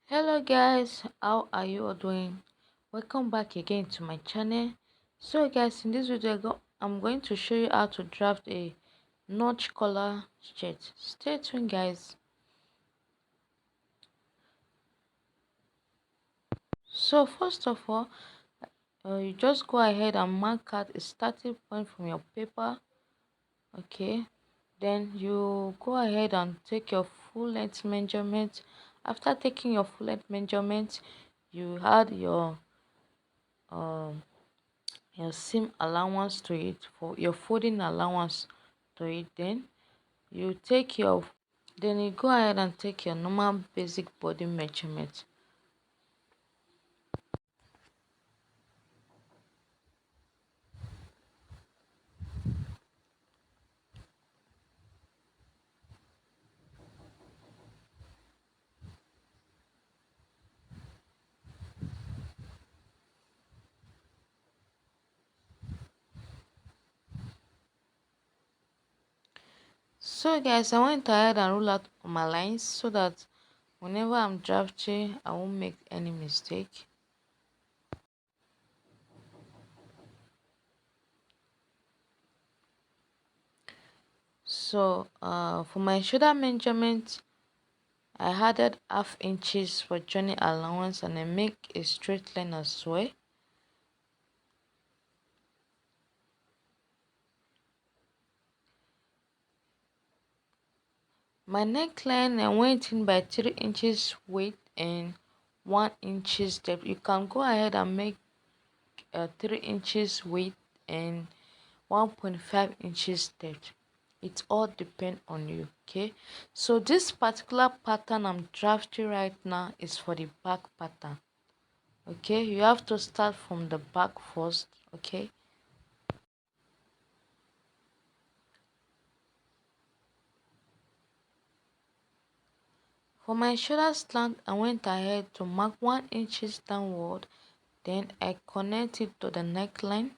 Hello guys, how are you all doing? Welcome back again to my channel. So guys, in this video I'm going to show you how to draft a notch collar shirt. Stay tuned guys. So first of all, you just go ahead and mark out a starting point from your paper. Okay, then you go ahead and take your full length measurement. After taking your full length measurement, you add um your seam allowance to it, for your folding allowance to it. Then you go ahead and take your normal basic body measurement. So guys, I went ahead and rule out my lines so that whenever I'm drafting I won't make any mistake. So for my shoulder measurement, I added half inches for joining allowance and I make a straight line as well. My neckline, I went in by 3 inches width and 1 inches depth. You can go ahead and make 3 inches width and 1.5 inches depth. It all depends on you. Okay, so this particular pattern I'm drafting right now is for the back pattern. Okay, you have to start from the back first. Okay, for my shoulder slant, I went ahead to mark 1 inches downward, then I connect it to the neckline.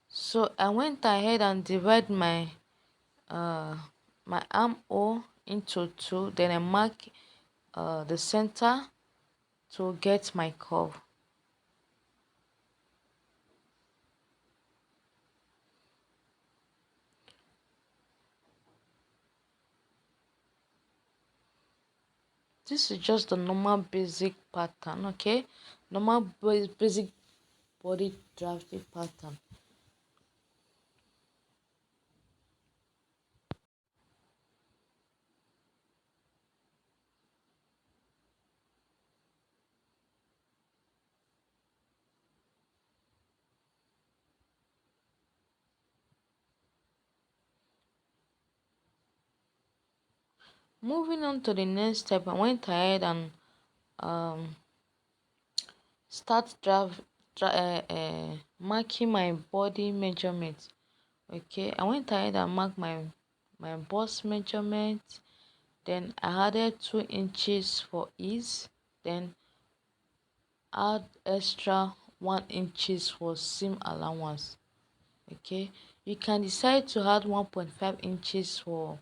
So I went ahead and divide uh my armhole into two, then I mark the center to get my curve. This is just the normal basic pattern. Okay, normal basic body drafting pattern. Moving on to the next step, I went ahead and um start marking my body measurement. Okay, I went ahead and marked my bust measurement. Then I added 2 inches for ease. Then add extra 1 inches for seam allowance. Okay, you can decide to add 1.5 inches for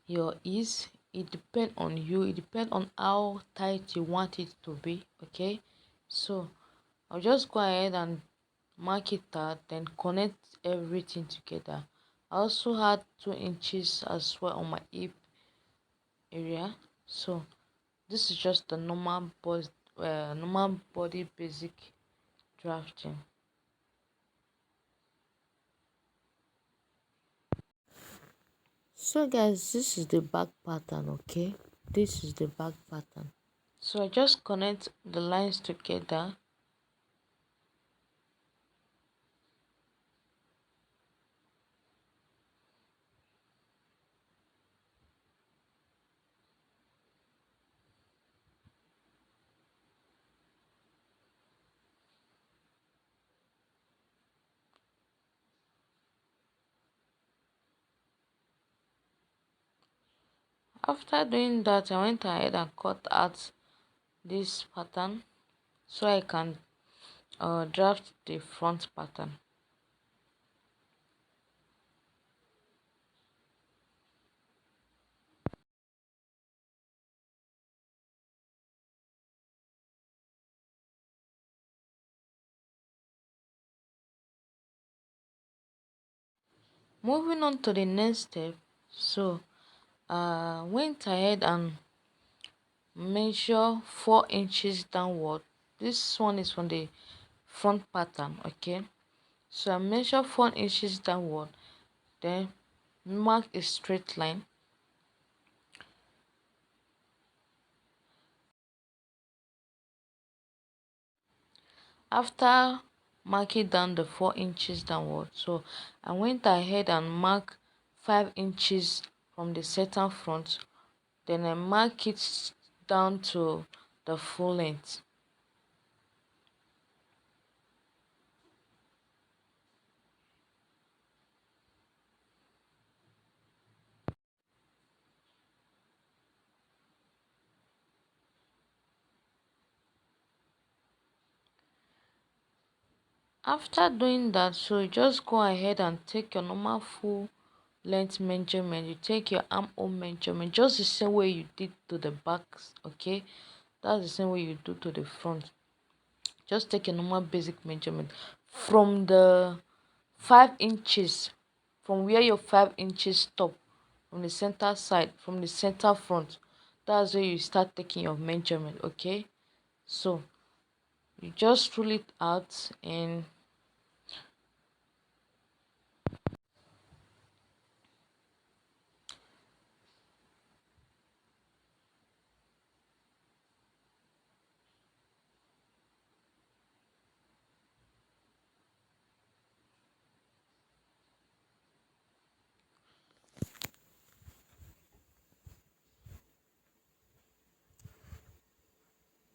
your ease. It depends on you. It depends on how tight you want it to be. Okay, so I'll just go ahead and mark it out, then connect everything together. I also had 2 inches as well on my hip area. So this is just the normal body basic drafting. So guys, this is the back pattern. Okay, this is the back pattern. So I just connect the lines together. After doing that, I went ahead and cut out this pattern so I can draft the front pattern. Moving on to the next step. So went ahead and measure 4 inches downward. This one is from the front pattern. Okay, so I measure 4 inches downward, then mark a straight line. After marking down the 4 inches downward, so I went ahead and mark 5 inches from the center front, then I mark it down to the full length. After doing that, so you just go ahead and take your normal full length measurement. You take your armhole measurement just the same way you did to the backs. Okay, that's the same way you do to the front. Just take a normal basic measurement from the 5 inches, from where your 5 inches stop, from the center side, from the center front. That's where you start taking your measurement. Okay, so you just rule it out. And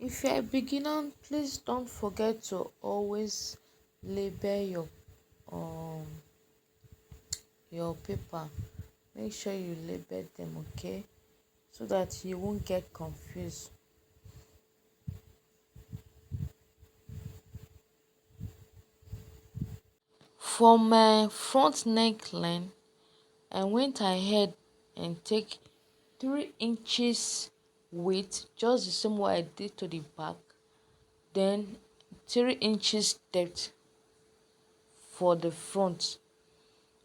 if you're a beginner, please don't forget to always label um your paper. Make sure you label them, okay, so that you won't get confused. For my front neckline, I went ahead and take 3 inches width, just the same way I did to the back, then 3 inches depth for the front.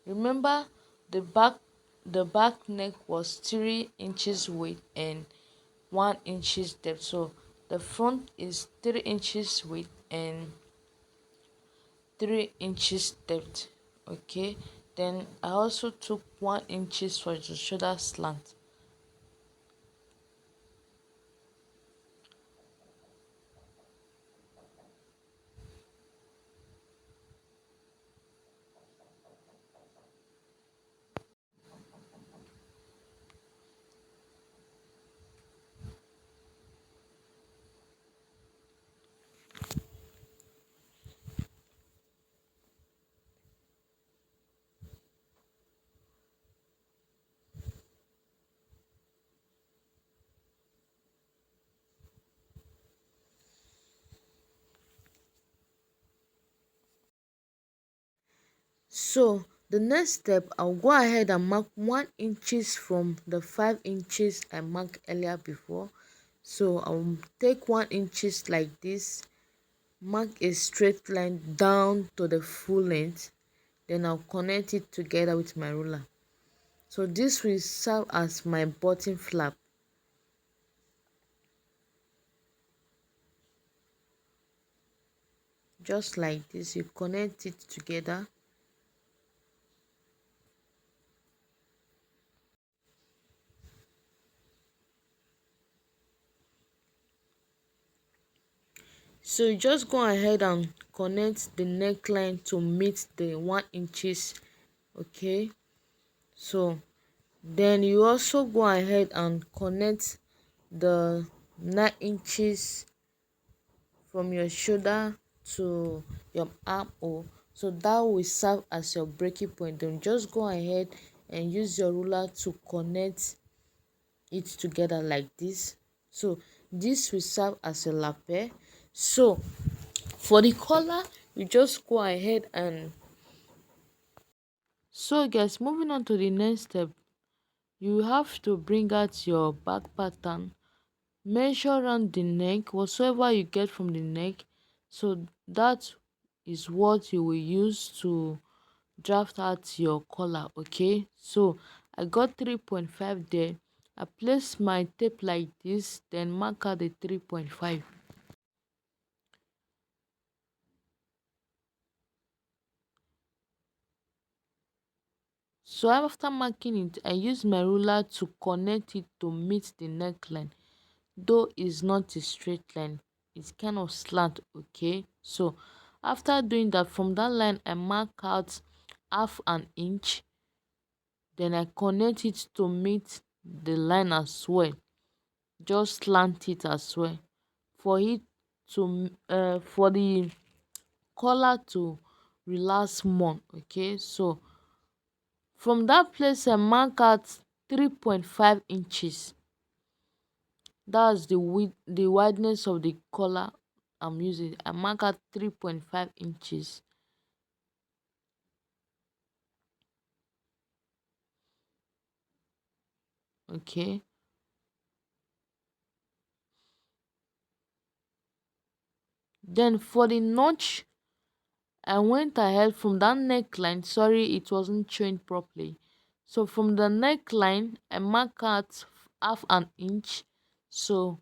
Remember, the back the back neck was 3 inches width and 1 inches depth. So the front is 3 inches width and 3 inches depth. Okay, then I also took 1 inches for the shoulder slant. So the next step, I'll go ahead and mark 1 inches from the 5 inches I marked earlier before. So I'll take 1 inches like this, mark a straight line down to the full length, then I'll connect it together with my ruler. So this will serve as my button flap. Just like this, you connect it together. So you just go ahead and connect the neckline to meet the 1 inches. Okay, so then you also go ahead and connect the 9 inches from your shoulder to your armhole, so that will serve as your breaking point. Then just go ahead and use your ruler to connect it together like this. So this will serve as a lapel. So for the collar, you just go ahead and so guys, moving on to the next step, you have to bring out your back pattern. Measure around the neck, whatsoever you get from the neck, so that is what you will use to draft out your collar. Okay, so I got 3.5 there. I place my tape like this, then mark out the 3.5. So after marking it, I use my ruler to connect it to meet the neckline, though it's not a straight line, it's kind of slant. Okay, so after doing that, from that line I mark out half an inch, then I connect it to meet the line as well, just slant it as well for it to for the collar to relax more. Okay, so from that place I mark out 3.5 inches. That's the width, the wideness of the collar I'm using. I mark out 3.5 inches. Okay, then for the notch, I went ahead from that neckline. Sorry, it wasn't trained properly. So from the neckline I mark out half an inch, so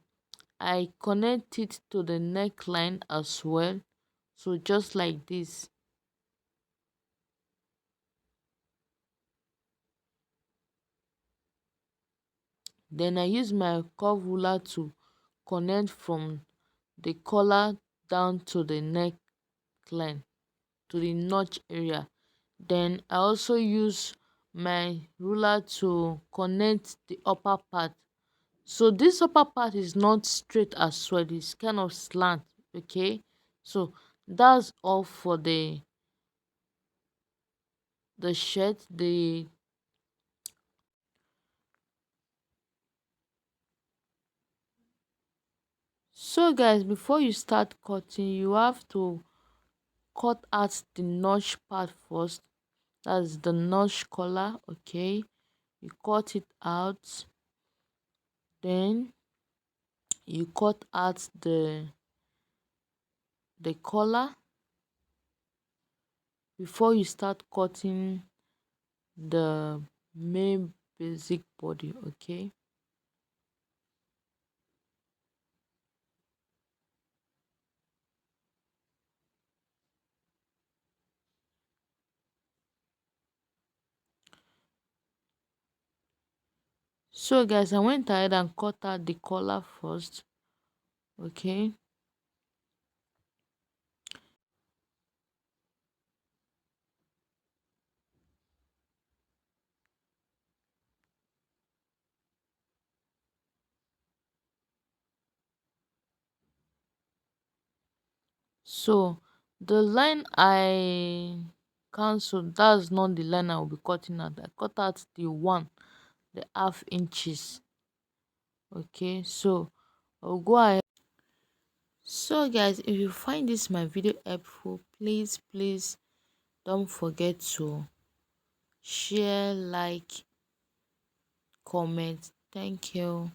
I connect it to the neckline as well, so just like this. Then I use my curve ruler to connect from the collar down to the neckline, to the notch area. Then I also use my ruler to connect the upper part. So this upper part is not straight as well, it's kind of slant. Okay, so that's all for the shirt. The So guys, before you start cutting, you have to cut out the notch part first. That's the notch collar. Okay, you cut it out, then you cut out the collar before you start cutting the main basic body. Okay, so guys, I went ahead and cut out the collar first. Okay, so the line I cancelled, that's not the line I will be cutting out. I cut out the half inches. Okay, so I'll go ahead. So guys, if you find this my video helpful, please don't forget to share, like, comment. Thank you.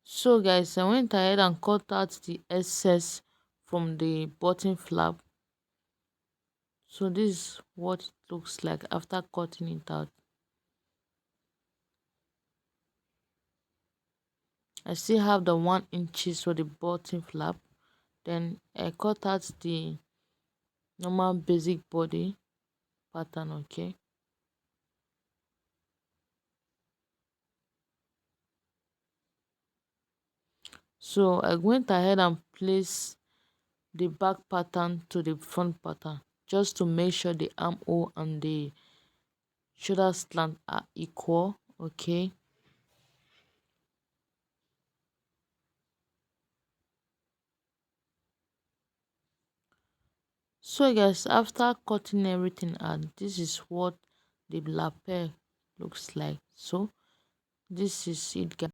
So guys, I went ahead and cut out the excess from the button flap. So this is what it looks like after cutting it out. I still have the 1 inches for the button flap. Then I cut out the normal basic body pattern. Okay, so I went ahead and placed the back pattern to the front pattern, just to make sure the armhole and the shoulder slant are equal. Okay, so guys, after cutting everything out, this is what the lapel looks like. So this is it, guys.